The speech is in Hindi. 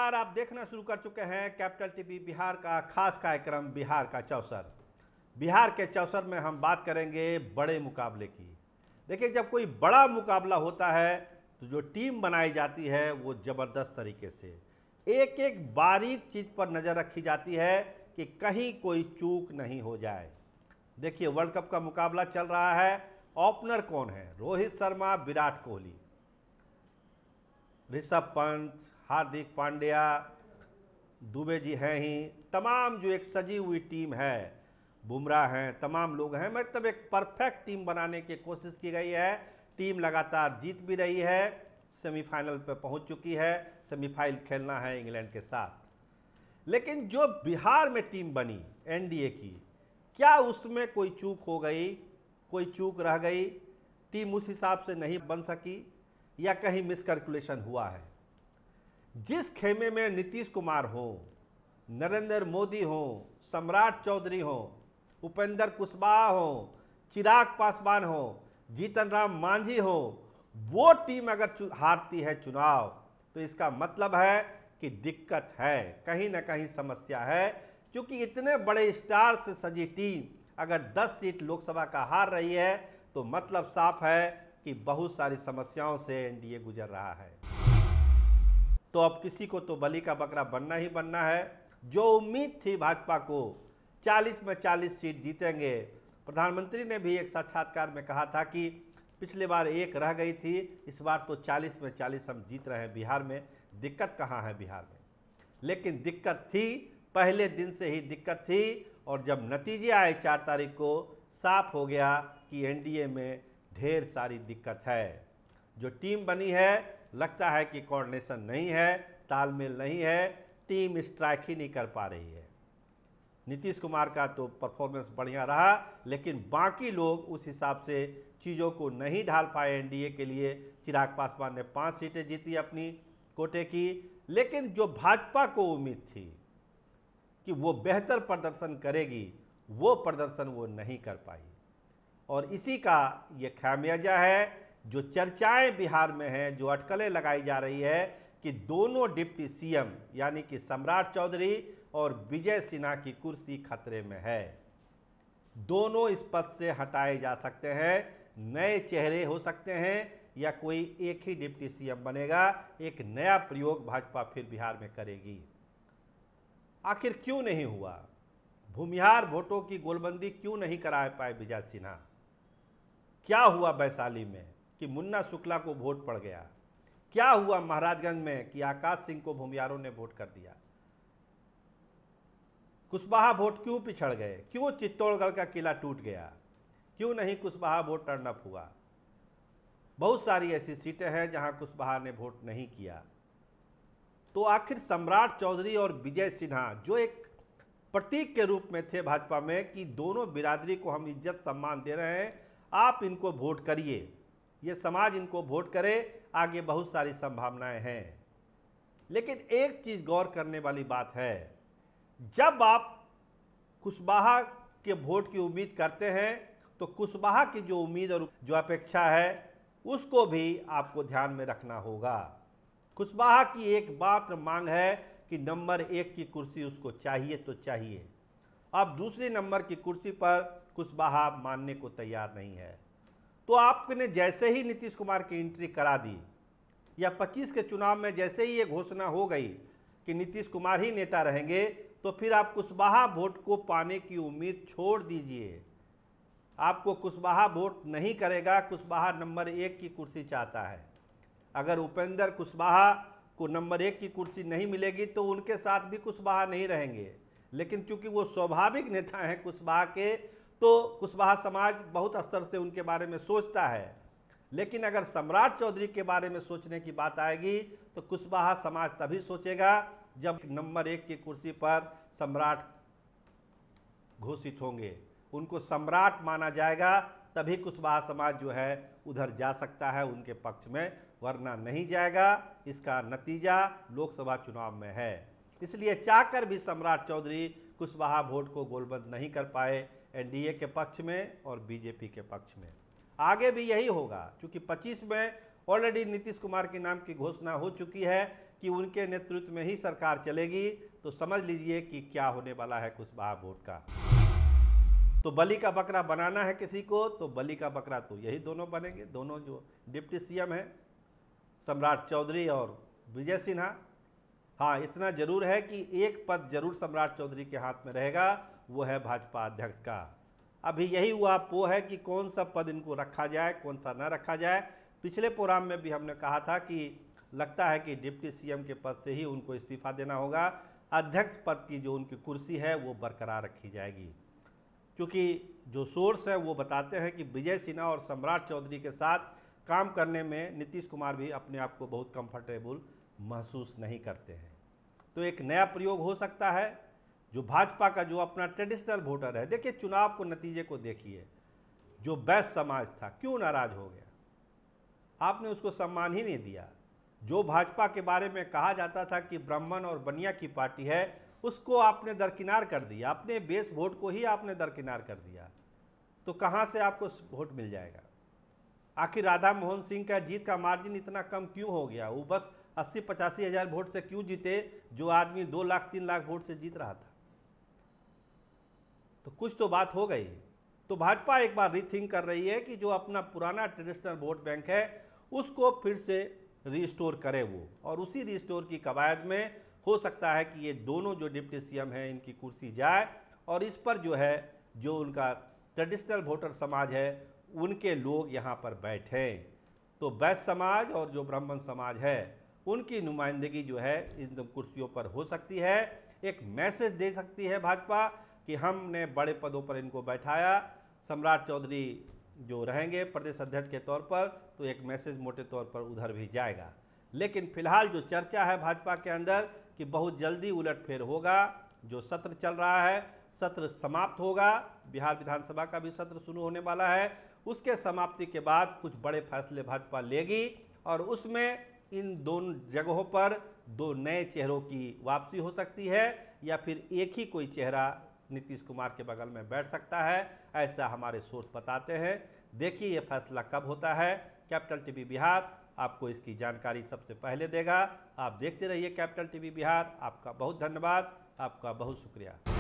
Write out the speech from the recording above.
नमस्कार। आप देखना शुरू कर चुके हैं कैपिटल टीवी बिहार का खास कार्यक्रम बिहार का चौसर। बिहार के चौसर में हम बात करेंगे बड़े मुकाबले की। देखिए, जब कोई बड़ा मुकाबला होता है तो जो टीम बनाई जाती है वो ज़बरदस्त तरीके से एक एक बारीक चीज़ पर नज़र रखी जाती है कि कहीं कोई चूक नहीं हो जाए। देखिए, वर्ल्ड कप का मुकाबला चल रहा है। ओपनर कौन है? रोहित शर्मा, विराट कोहली, ऋषभ पंत, हार्दिक पांड्या, दुबे जी हैं ही, तमाम जो एक सजी हुई टीम है, बुमराह हैं, तमाम लोग हैं। मतलब एक परफेक्ट टीम बनाने की कोशिश की गई है। टीम लगातार जीत भी रही है, सेमीफाइनल पर पहुंच चुकी है। सेमीफाइनल खेलना है इंग्लैंड के साथ। लेकिन जो बिहार में टीम बनी एनडीए की, क्या उसमें कोई चूक हो गई? कोई चूक रह गई? टीम उस हिसाब से नहीं बन सकी या कहीं मिसकैलकुलेशन हुआ है? जिस खेमे में नीतीश कुमार हो, नरेंद्र मोदी हो, सम्राट चौधरी हो, उपेंद्र कुशवाहा हो, चिराग पासवान हो, जीतन राम मांझी हो, वो टीम अगर हारती है चुनाव तो इसका मतलब है कि दिक्कत है, कहीं ना कहीं समस्या है। क्योंकि इतने बड़े स्टार से सजी टीम अगर 10 सीट लोकसभा का हार रही है तो मतलब साफ है कि बहुत सारी समस्याओं से एनडीए गुजर रहा है। तो अब किसी को तो बलि का बकरा बनना ही बनना है। जो उम्मीद थी भाजपा को 40 में 40 सीट जीतेंगे, प्रधानमंत्री ने भी एक साक्षात्कार में कहा था कि पिछले बार एक रह गई थी, इस बार तो 40 में 40 हम जीत रहे हैं बिहार में। दिक्कत कहाँ है बिहार में? लेकिन दिक्कत थी, पहले दिन से ही दिक्कत थी। और जब नतीजे आए 4 तारीख को, साफ हो गया कि एनडीए में ढेर सारी दिक्कत है। जो टीम बनी है, लगता है कि कोऑर्डिनेशन नहीं है, तालमेल नहीं है, टीम स्ट्राइक ही नहीं कर पा रही है। नीतीश कुमार का तो परफॉर्मेंस बढ़िया रहा, लेकिन बाकी लोग उस हिसाब से चीज़ों को नहीं ढाल पाए एनडीए के लिए। चिराग पासवान ने 5 सीटें जीती अपनी कोटे की, लेकिन जो भाजपा को उम्मीद थी कि वो बेहतर प्रदर्शन करेगी, वो प्रदर्शन वो नहीं कर पाई। और इसी का ये खामियाजा है। जो चर्चाएं बिहार में हैं, जो अटकलें लगाई जा रही है कि दोनों डिप्टी सीएम यानी कि सम्राट चौधरी और विजय सिन्हा की कुर्सी खतरे में है। दोनों इस पद से हटाए जा सकते हैं, नए चेहरे हो सकते हैं, या कोई एक ही डिप्टी सीएम बनेगा। एक नया प्रयोग भाजपा फिर बिहार में करेगी। आखिर क्यों नहीं हुआ? भूमिहार वोटों की गोलबंदी क्यों नहीं करा पाए विजय सिन्हा? क्या हुआ वैशाली में कि मुन्ना शुक्ला को वोट पड़ गया? क्या हुआ महाराजगंज में कि आकाश सिंह को भूमिहारों ने वोट कर दिया? कुशवाहा वोट क्यों पिछड़ गए? क्यों चित्तौड़गढ़ का किला टूट गया? क्यों नहीं कुशवाहा वोट टर्न अप हुआ? बहुत सारी ऐसी सीटें हैं जहां कुशवाहा ने वोट नहीं किया। तो आखिर सम्राट चौधरी और विजय सिन्हा जो एक प्रतीक के रूप में थे भाजपा में कि दोनों बिरादरी को हम इज्जत सम्मान दे रहे हैं, आप इनको वोट करिए, ये समाज इनको वोट करे, आगे बहुत सारी संभावनाएं हैं। लेकिन एक चीज़ गौर करने वाली बात है, जब आप कुशवाहा के वोट की उम्मीद करते हैं तो कुशवाहा की जो उम्मीद और जो अपेक्षा है उसको भी आपको ध्यान में रखना होगा। कुशवाहा की एक मात्र मांग है कि नंबर 1 की कुर्सी उसको चाहिए तो चाहिए। अब दूसरी नंबर की कुर्सी पर कुशवाहा मानने को तैयार नहीं है। तो आपने जैसे ही नीतीश कुमार की एंट्री करा दी, या 25 के चुनाव में जैसे ही ये घोषणा हो गई कि नीतीश कुमार ही नेता रहेंगे, तो फिर आप कुशवाहा वोट को पाने की उम्मीद छोड़ दीजिए। आपको कुशवाहा वोट नहीं करेगा। कुशवाहा नंबर 1 की कुर्सी चाहता है। अगर उपेंद्र कुशवाहा को नंबर 1 की कुर्सी नहीं मिलेगी तो उनके साथ भी कुशवाहा नहीं रहेंगे। लेकिन चूंकि वो स्वाभाविक नेता हैं कुशवाहा के, तो कुशवाहा समाज बहुत स्तर से उनके बारे में सोचता है। लेकिन अगर सम्राट चौधरी के बारे में सोचने की बात आएगी तो कुशवाहा समाज तभी सोचेगा जब नंबर 1 की कुर्सी पर सम्राट घोषित होंगे, उनको सम्राट माना जाएगा, तभी कुशवाहा समाज जो है उधर जा सकता है उनके पक्ष में, वरना नहीं जाएगा। इसका नतीजा लोकसभा चुनाव में है। इसलिए चाहकर भी सम्राट चौधरी कुशवाहा वोट को गोलबंद नहीं कर पाए एनडीए के पक्ष में और बीजेपी के पक्ष में। आगे भी यही होगा, क्योंकि 25 में ऑलरेडी नीतीश कुमार के नाम की घोषणा हो चुकी है कि उनके नेतृत्व में ही सरकार चलेगी, तो समझ लीजिए कि क्या होने वाला है कुशवाहा वोट का। तो बलि का बकरा बनाना है किसी को, तो बलि का बकरा तो यही दोनों बनेंगे, दोनों जो डिप्टी सीएम हैं, सम्राट चौधरी और विजय सिन्हा। हाँ, इतना जरूर है कि एक पद जरूर सम्राट चौधरी के हाथ में रहेगा, वो है भाजपा अध्यक्ष का। अभी यही हुआ पो है कि कौन सा पद इनको रखा जाए, कौन सा न रखा जाए। पिछले प्रोग्राम में भी हमने कहा था कि लगता है कि डिप्टी सीएम के पद से ही उनको इस्तीफा देना होगा, अध्यक्ष पद की जो उनकी कुर्सी है वो बरकरार रखी जाएगी। क्योंकि जो सोर्स है वो बताते हैं कि विजय सिन्हा और सम्राट चौधरी के साथ काम करने में नीतीश कुमार भी अपने आप को बहुत कंफर्टेबल महसूस नहीं करते हैं। तो एक नया प्रयोग हो सकता है, जो भाजपा का जो अपना ट्रेडिशनल वोटर है। देखिए चुनाव को नतीजे को देखिए, जो वैश्य समाज था क्यों नाराज हो गया, आपने उसको सम्मान ही नहीं दिया। जो भाजपा के बारे में कहा जाता था कि ब्राह्मण और बनिया की पार्टी है, उसको आपने दरकिनार कर दिया, अपने बेस वोट को ही आपने दरकिनार कर दिया। तो कहाँ से आपको वोट मिल जाएगा? आखिर राधा मोहन सिंह का जीत का मार्जिन इतना कम क्यों हो गया? वो बस 80-85 हज़ार वोट से क्यों जीते, जो आदमी 2 लाख 3 लाख वोट से जीत रहा था? तो कुछ तो बात हो गई। तो भाजपा एक बार रीथिंक कर रही है कि जो अपना पुराना ट्रेडिशनल वोट बैंक है उसको फिर से रिस्टोर करे वो, और उसी रिस्टोर की कवायद में हो सकता है कि ये दोनों जो डिप्टी सीएम हैं इनकी कुर्सी जाए, और इस पर जो है जो उनका ट्रेडिशनल वोटर समाज है उनके लोग यहाँ पर बैठें। तो वैश्य समाज और जो ब्राह्मण समाज है उनकी नुमाइंदगी जो है इन कुर्सियों पर हो सकती है। एक मैसेज दे सकती है भाजपा कि हमने बड़े पदों पर इनको बैठाया, सम्राट चौधरी जो रहेंगे प्रदेश अध्यक्ष के तौर पर, तो एक मैसेज मोटे तौर पर उधर भी जाएगा। लेकिन फिलहाल जो चर्चा है भाजपा के अंदर कि बहुत जल्दी उलटफेर होगा, जो सत्र चल रहा है सत्र समाप्त होगा, बिहार विधानसभा का भी सत्र शुरू होने वाला है, उसके समाप्ति के बाद कुछ बड़े फैसले भाजपा लेगी, और उसमें इन दोनों जगहों पर 2 नए चेहरों की वापसी हो सकती है, या फिर एक ही कोई चेहरा नीतीश कुमार के बगल में बैठ सकता है, ऐसा हमारे सोर्स बताते हैं। देखिए ये फैसला कब होता है। कैपिटल टीवी बिहार आपको इसकी जानकारी सबसे पहले देगा। आप देखते रहिए कैपिटल टीवी बिहार। आपका बहुत धन्यवाद, आपका बहुत शुक्रिया।